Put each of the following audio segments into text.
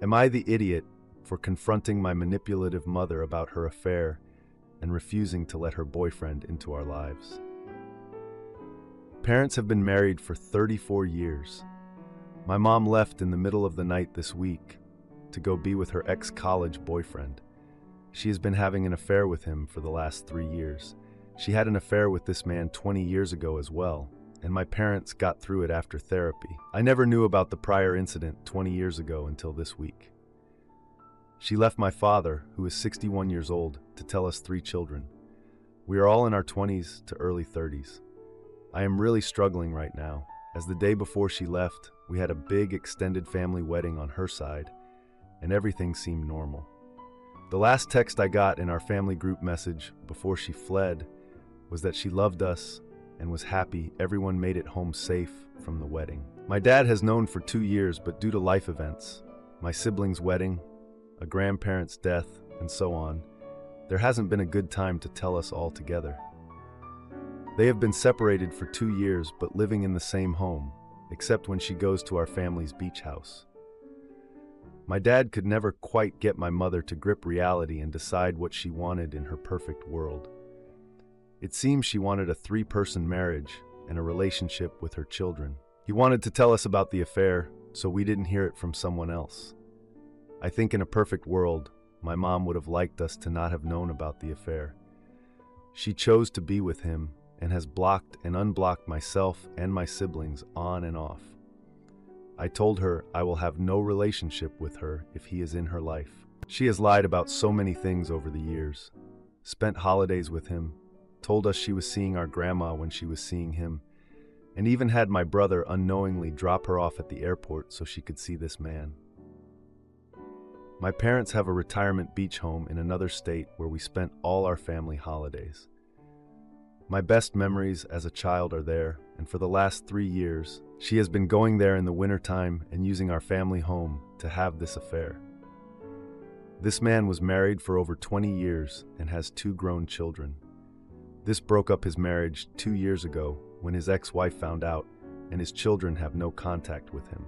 Am I the idiot for confronting my manipulative mother about her affair and refusing to let her boyfriend into our lives? Parents have been married for 34 years. My mom left in the middle of the night this week to go be with her ex-college boyfriend. She has been having an affair with him for the last 3 years. She had an affair with this man 20 years ago as well, and my parents got through it after therapy. I never knew about the prior incident 20 years ago until this week. She left my father, who is 61 years old, to tell us 3 children. We are all in our 20s to early 30s. I am really struggling right now, as the day before she left, we had a big extended family wedding on her side, and everything seemed normal. The last text I got in our family group message before she fled was that she loved us and was happy everyone made it home safe from the wedding. My dad has known for 2 years, but due to life events, my siblings' wedding, a grandparent's death, and so on, there hasn't been a good time to tell us all together. They have been separated for 2 years, but living in the same home, except when she goes to our family's beach house. My dad could never quite get my mother to grip reality and decide what she wanted in her perfect world. It seems she wanted a 3-person marriage and a relationship with her children. He wanted to tell us about the affair, so we didn't hear it from someone else. I think in a perfect world, my mom would have liked us to not have known about the affair. She chose to be with him and has blocked and unblocked myself and my siblings on and off. I told her I will have no relationship with her if he is in her life. She has lied about so many things over the years, spent holidays with him, told us she was seeing our grandma when she was seeing him, and even had my brother unknowingly drop her off at the airport so she could see this man. My parents have a retirement beach home in another state where we spent all our family holidays. My best memories as a child are there, and for the last 3 years, she has been going there in the wintertime and using our family home to have this affair. This man was married for over 20 years and has 2 grown children. This broke up his marriage 2 years ago when his ex-wife found out, and his children have no contact with him.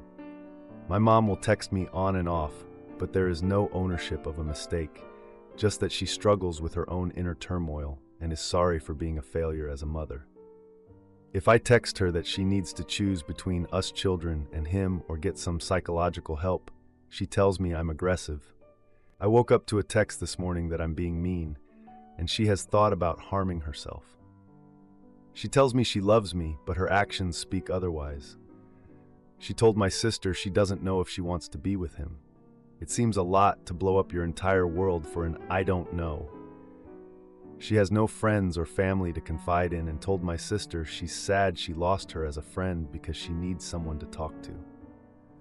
My mom will text me on and off, but there is no ownership of a mistake, just that she struggles with her own inner turmoil and is sorry for being a failure as a mother. If I text her that she needs to choose between us children and him or get some psychological help, she tells me I'm aggressive. I woke up to a text this morning that I'm being mean, and she has thought about harming herself. She tells me she loves me, but her actions speak otherwise. She told my sister she doesn't know if she wants to be with him. It seems a lot to blow up your entire world for an I don't know. She has no friends or family to confide in and told my sister she's sad she lost her as a friend because she needs someone to talk to.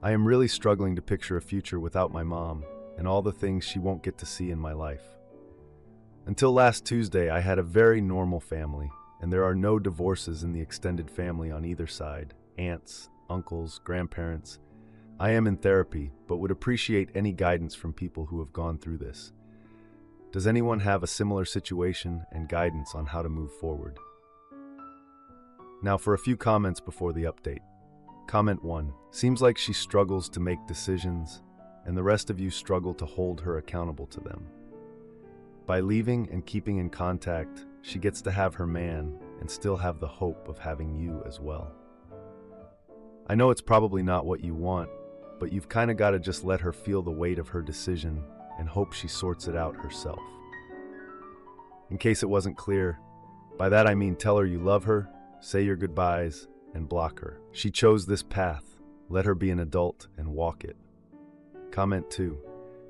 I am really struggling to picture a future without my mom and all the things she won't get to see in my life. Until last Tuesday, I had a very normal family, and there are no divorces in the extended family on either side, aunts, uncles, grandparents. I am in therapy, but would appreciate any guidance from people who have gone through this. Does anyone have a similar situation and guidance on how to move forward? Now for a few comments before the update. Comment 1. Seems like she struggles to make decisions, and the rest of you struggle to hold her accountable to them. By leaving and keeping in contact, she gets to have her man and still have the hope of having you as well. I know it's probably not what you want, but you've kind of got to just let her feel the weight of her decision and hope she sorts it out herself. In case it wasn't clear, by that I mean tell her you love her, say your goodbyes, and block her. She chose this path. Let her be an adult and walk it. Comment 2.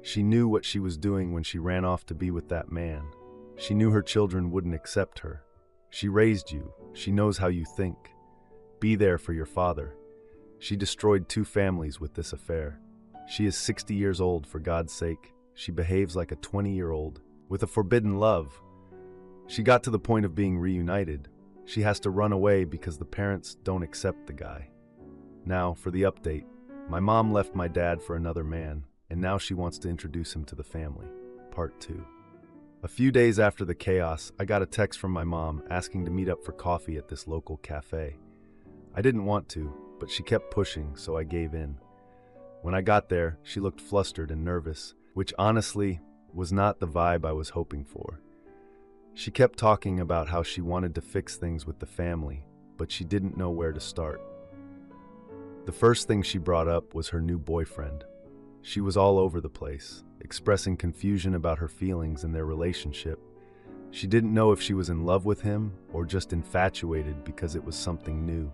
She knew what she was doing when she ran off to be with that man. She knew her children wouldn't accept her. She raised you. She knows how you think. Be there for your father. She destroyed 2 families with this affair. She is 60 years old, for God's sake. She behaves like a 20-year-old with a forbidden love. She got to the point of being reunited. She has to run away because the parents don't accept the guy. Now, for the update. My mom left my dad for another man, and now she wants to introduce him to the family. Part 2. A few days after the chaos, I got a text from my mom asking to meet up for coffee at this local cafe. I didn't want to, but she kept pushing, so I gave in. When I got there, she looked flustered and nervous, which honestly was not the vibe I was hoping for. She kept talking about how she wanted to fix things with the family, but she didn't know where to start. The first thing she brought up was her new boyfriend. She was all over the place, expressing confusion about her feelings and their relationship. She didn't know if she was in love with him or just infatuated because it was something new.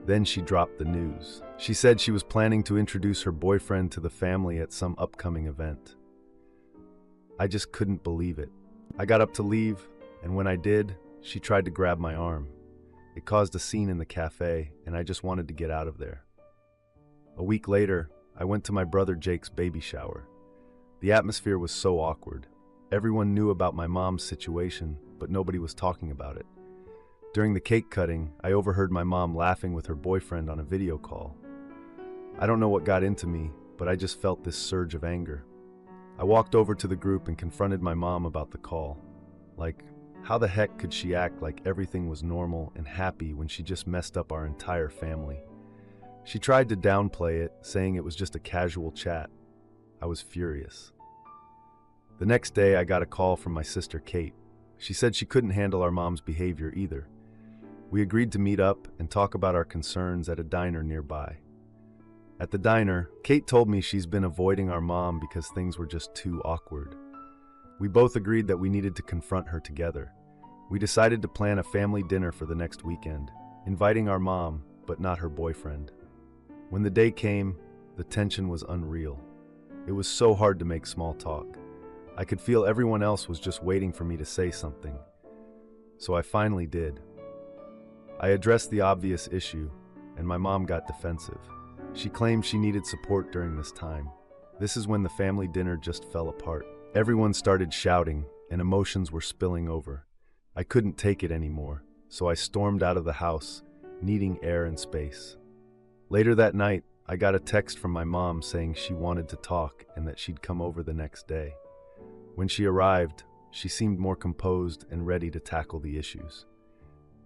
Then she dropped the news. She said she was planning to introduce her boyfriend to the family at some upcoming event. I just couldn't believe it. I got up to leave, and when I did, she tried to grab my arm. It caused a scene in the cafe, and I just wanted to get out of there. A week later, I went to my brother Jake's baby shower. The atmosphere was so awkward. Everyone knew about my mom's situation, but nobody was talking about it. During the cake cutting, I overheard my mom laughing with her boyfriend on a video call. I don't know what got into me, but I just felt this surge of anger. I walked over to the group and confronted my mom about the call. Like, how the heck could she act like everything was normal and happy when she just messed up our entire family? She tried to downplay it, saying it was just a casual chat. I was furious. The next day, I got a call from my sister Kate. She said she couldn't handle our mom's behavior either. We agreed to meet up and talk about our concerns at a diner nearby. At the diner, Kate told me she's been avoiding our mom because things were just too awkward. We both agreed that we needed to confront her together. We decided to plan a family dinner for the next weekend, inviting our mom, but not her boyfriend. When the day came, the tension was unreal. It was so hard to make small talk. I could feel everyone else was just waiting for me to say something. So I finally did. I addressed the obvious issue, and my mom got defensive. She claimed she needed support during this time. This is when the family dinner just fell apart. Everyone started shouting, and emotions were spilling over. I couldn't take it anymore, so I stormed out of the house, needing air and space. Later that night, I got a text from my mom saying she wanted to talk and that she'd come over the next day. When she arrived, she seemed more composed and ready to tackle the issues.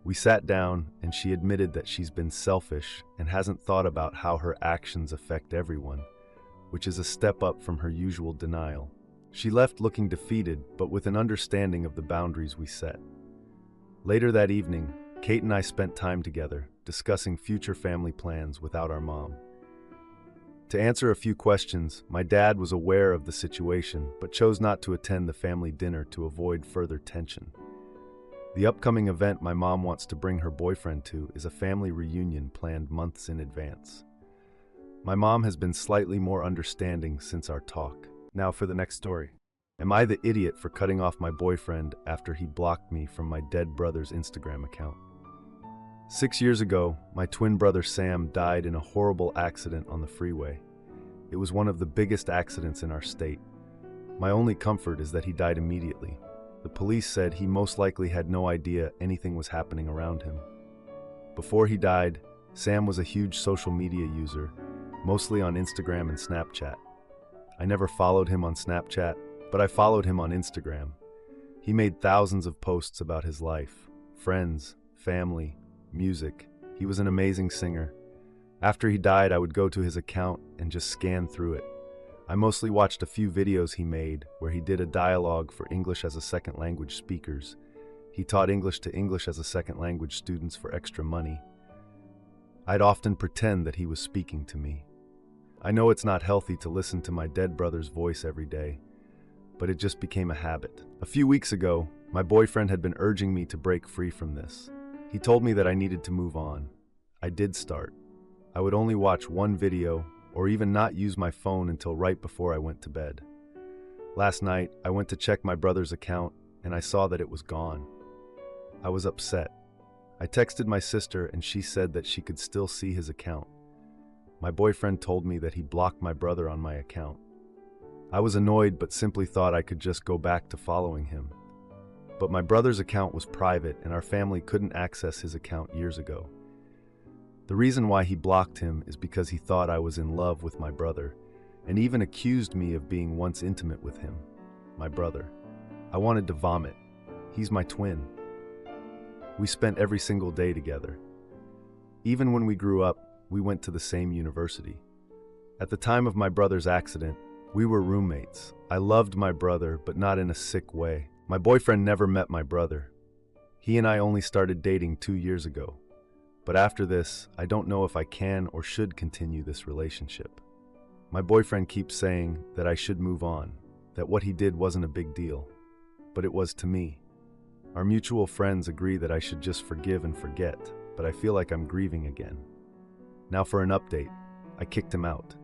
We sat down, and she admitted that she's been selfish and hasn't thought about how her actions affect everyone, which is a step up from her usual denial. She left looking defeated, but with an understanding of the boundaries we set. Later that evening, Kate and I spent time together, discussing future family plans without our mom. To answer a few questions, my dad was aware of the situation, but chose not to attend the family dinner to avoid further tension. The upcoming event my mom wants to bring her boyfriend to is a family reunion planned months in advance. My mom has been slightly more understanding since our talk. Now for the next story. Am I the idiot for cutting off my boyfriend after he blocked me from my dead brother's Instagram account? 6 years ago, my twin brother Sam died in a horrible accident on the freeway. It was one of the biggest accidents in our state. My only comfort is that he died immediately. The police said he most likely had no idea anything was happening around him. Before he died, Sam was a huge social media user, mostly on Instagram and Snapchat. I never followed him on Snapchat, but I followed him on Instagram. He made thousands of posts about his life, friends, family, music. He was an amazing singer. After he died, I would go to his account and just scan through it. I mostly watched a few videos he made where he did a dialogue for English as a second language speakers. He taught English to English as a second language students for extra money. I'd often pretend that he was speaking to me. I know it's not healthy to listen to my dead brother's voice every day, but it just became a habit. A few weeks ago, my boyfriend had been urging me to break free from this. He told me that I needed to move on. I did start. I would only watch one video or even not use my phone until right before I went to bed. Last night, I went to check my brother's account and I saw that it was gone. I was upset. I texted my sister and she said that she could still see his account. My boyfriend told me that he blocked my brother on my account. I was annoyed but simply thought I could just go back to following him. But my brother's account was private and our family couldn't access his account years ago. The reason why he blocked him is because he thought I was in love with my brother and even accused me of being once intimate with him, my brother. I wanted to vomit. He's my twin. We spent every single day together. Even when we grew up, we went to the same university. At the time of my brother's accident, we were roommates. I loved my brother, but not in a sick way. My boyfriend never met my brother. He and I only started dating 2 years ago. But after this, I don't know if I can or should continue this relationship. My boyfriend keeps saying that I should move on, that what he did wasn't a big deal. But it was to me. Our mutual friends agree that I should just forgive and forget, but I feel like I'm grieving again. Now for an update, I kicked him out.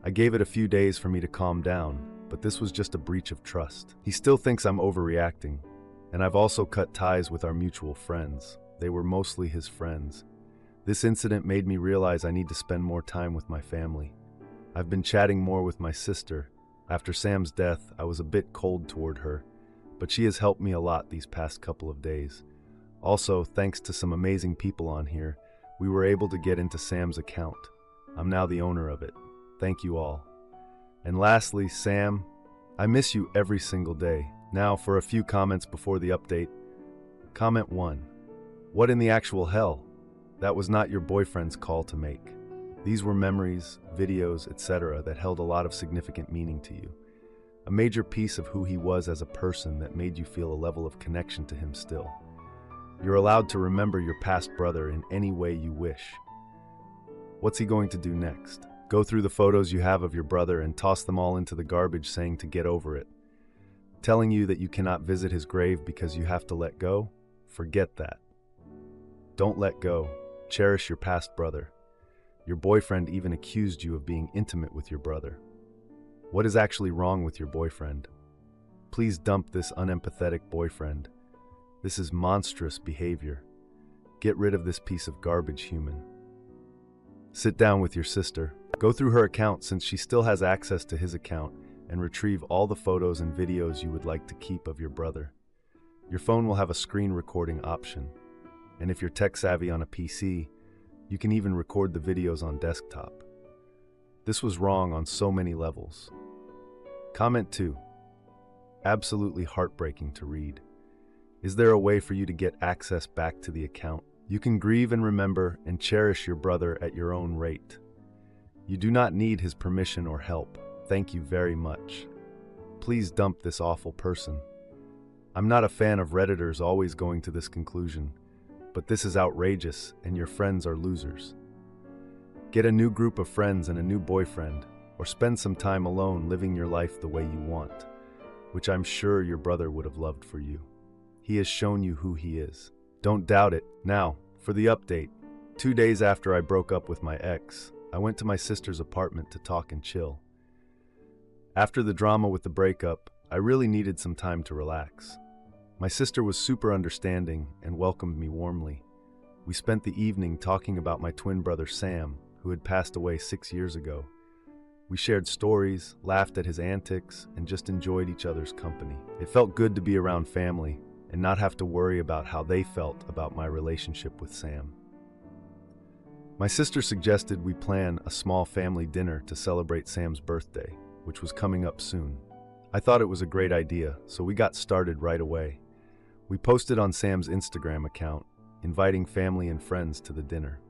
I gave it a few days for me to calm down, but this was just a breach of trust. He still thinks I'm overreacting, and I've also cut ties with our mutual friends. They were mostly his friends. This incident made me realize I need to spend more time with my family. I've been chatting more with my sister. After Sam's death, I was a bit cold toward her, but she has helped me a lot these past couple of days. Also, thanks to some amazing people on here, we were able to get into Sam's account. I'm now the owner of it. Thank you all. And lastly, Sam, I miss you every single day. Now for a few comments before the update. Comment 1. What in the actual hell? That was not your boyfriend's call to make. These were memories, videos, etc. that held a lot of significant meaning to you. A major piece of who he was as a person that made you feel a level of connection to him still. You're allowed to remember your past brother in any way you wish. What's he going to do next? Go through the photos you have of your brother and toss them all into the garbage saying to get over it. Telling you that you cannot visit his grave because you have to let go? Forget that. Don't let go. Cherish your past brother. Your boyfriend even accused you of being intimate with your brother. What is actually wrong with your boyfriend? Please dump this unempathetic boyfriend. This is monstrous behavior. Get rid of this piece of garbage human. Sit down with your sister. Go through her account since she still has access to his account and retrieve all the photos and videos you would like to keep of your brother. Your phone will have a screen recording option. And if you're tech-savvy on a PC, you can even record the videos on desktop. This was wrong on so many levels. Comment 2. Absolutely heartbreaking to read. Is there a way for you to get access back to the account? You can grieve and remember and cherish your brother at your own rate. You do not need his permission or help. Thank you very much. Please dump this awful person. I'm not a fan of Redditors always going to this conclusion, but this is outrageous and your friends are losers. Get a new group of friends and a new boyfriend, or spend some time alone living your life the way you want, which I'm sure your brother would have loved for you. He has shown you who he is. Don't doubt it. Now, for the update. 2 days after I broke up with my ex, I went to my sister's apartment to talk and chill. After the drama with the breakup, I really needed some time to relax. My sister was super understanding and welcomed me warmly. We spent the evening talking about my twin brother Sam, who had passed away 6 years ago. We shared stories, laughed at his antics, and just enjoyed each other's company. It felt good to be around family and not have to worry about how they felt about my relationship with Sam. My sister suggested we plan a small family dinner to celebrate Sam's birthday, which was coming up soon. I thought it was a great idea, so we got started right away. We posted on Sam's Instagram account, inviting family and friends to the dinner.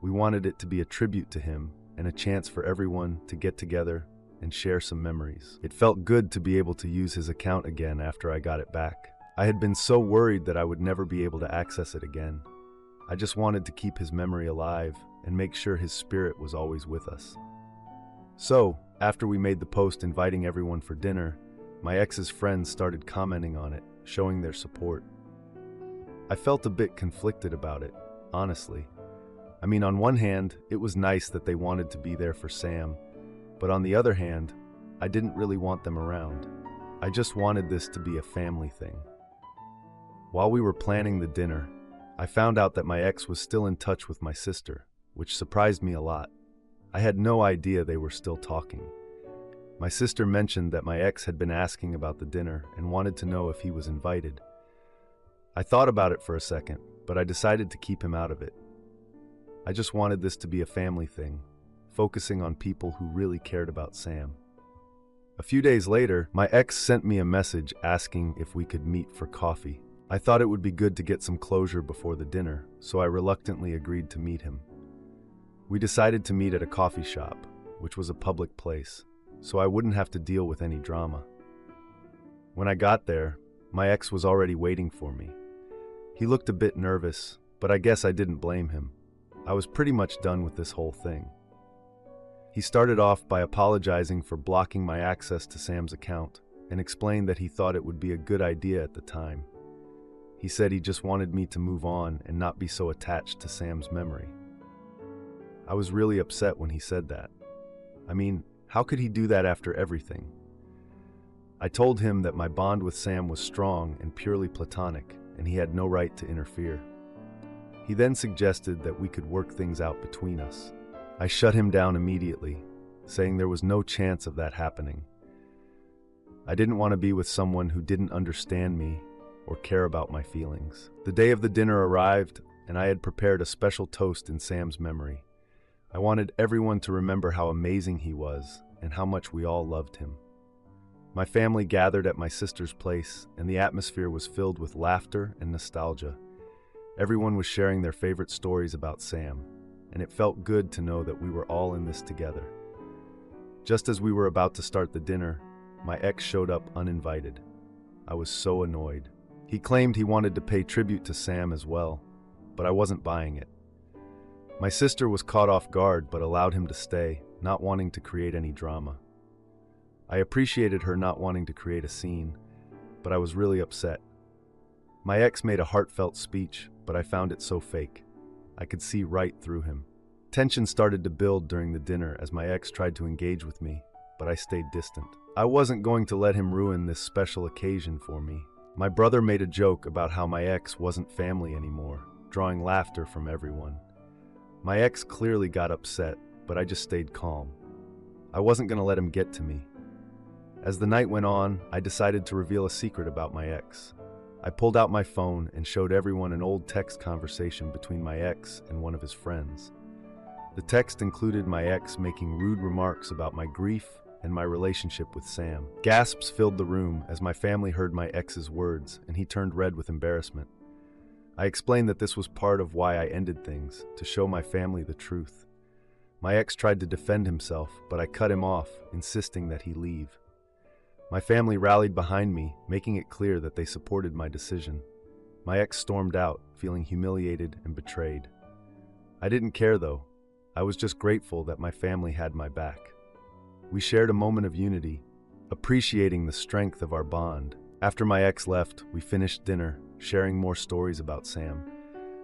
We wanted it to be a tribute to him and a chance for everyone to get together and share some memories. It felt good to be able to use his account again after I got it back. I had been so worried that I would never be able to access it again. I just wanted to keep his memory alive and make sure his spirit was always with us. So, after we made the post inviting everyone for dinner, my ex's friends started commenting on it, showing their support. I felt a bit conflicted about it, honestly. I mean, on one hand, it was nice that they wanted to be there for Sam, but on the other hand, I didn't really want them around. I just wanted this to be a family thing. While we were planning the dinner, I found out that my ex was still in touch with my sister, which surprised me a lot. I had no idea they were still talking. My sister mentioned that my ex had been asking about the dinner and wanted to know if he was invited. I thought about it for a second, but I decided to keep him out of it. I just wanted this to be a family thing, focusing on people who really cared about Sam. A few days later, my ex sent me a message asking if we could meet for coffee. I thought it would be good to get some closure before the dinner, so I reluctantly agreed to meet him. We decided to meet at a coffee shop, which was a public place, so I wouldn't have to deal with any drama. When I got there, my ex was already waiting for me. He looked a bit nervous, but I guess I didn't blame him. I was pretty much done with this whole thing. He started off by apologizing for blocking my access to Sam's account and explained that he thought it would be a good idea at the time. He said he just wanted me to move on and not be so attached to Sam's memory. I was really upset when he said that. I mean, how could he do that after everything? I told him that my bond with Sam was strong and purely platonic, and he had no right to interfere. He then suggested that we could work things out between us. I shut him down immediately, saying there was no chance of that happening. I didn't want to be with someone who didn't understand me or care about my feelings. The day of the dinner arrived, and I had prepared a special toast in Sam's memory. I wanted everyone to remember how amazing he was and how much we all loved him. My family gathered at my sister's place, and the atmosphere was filled with laughter and nostalgia. Everyone was sharing their favorite stories about Sam, and it felt good to know that we were all in this together. Just as we were about to start the dinner, my ex showed up uninvited. I was so annoyed. He claimed he wanted to pay tribute to Sam as well, but I wasn't buying it. My sister was caught off guard but allowed him to stay, not wanting to create any drama. I appreciated her not wanting to create a scene, but I was really upset. My ex made a heartfelt speech, but I found it so fake. I could see right through him. Tension started to build during the dinner as my ex tried to engage with me, but I stayed distant. I wasn't going to let him ruin this special occasion for me. My brother made a joke about how my ex wasn't family anymore, drawing laughter from everyone. My ex clearly got upset, but I just stayed calm. I wasn't going to let him get to me. As the night went on, I decided to reveal a secret about my ex. I pulled out my phone and showed everyone an old text conversation between my ex and one of his friends. The text included my ex making rude remarks about my grief and my relationship with Sam. Gasps filled the room as my family heard my ex's words, and he turned red with embarrassment. I explained that this was part of why I ended things, to show my family the truth. My ex tried to defend himself, but I cut him off, insisting that he leave. My family rallied behind me, making it clear that they supported my decision. My ex stormed out, feeling humiliated and betrayed. I didn't care though. I was just grateful that my family had my back. We shared a moment of unity, appreciating the strength of our bond. After my ex left, we finished dinner, sharing more stories about Sam.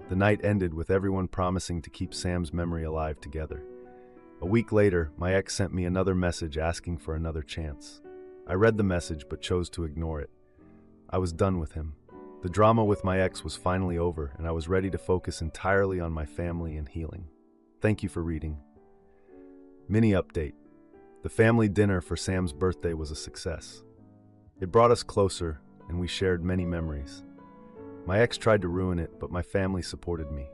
The night ended with everyone promising to keep Sam's memory alive together. A week later, my ex sent me another message asking for another chance. I read the message but chose to ignore it. I was done with him. The drama with my ex was finally over, and I was ready to focus entirely on my family and healing. Thank you for reading. Mini update. The family dinner for Sam's birthday was a success. It brought us closer, and we shared many memories. My ex tried to ruin it, but my family supported me.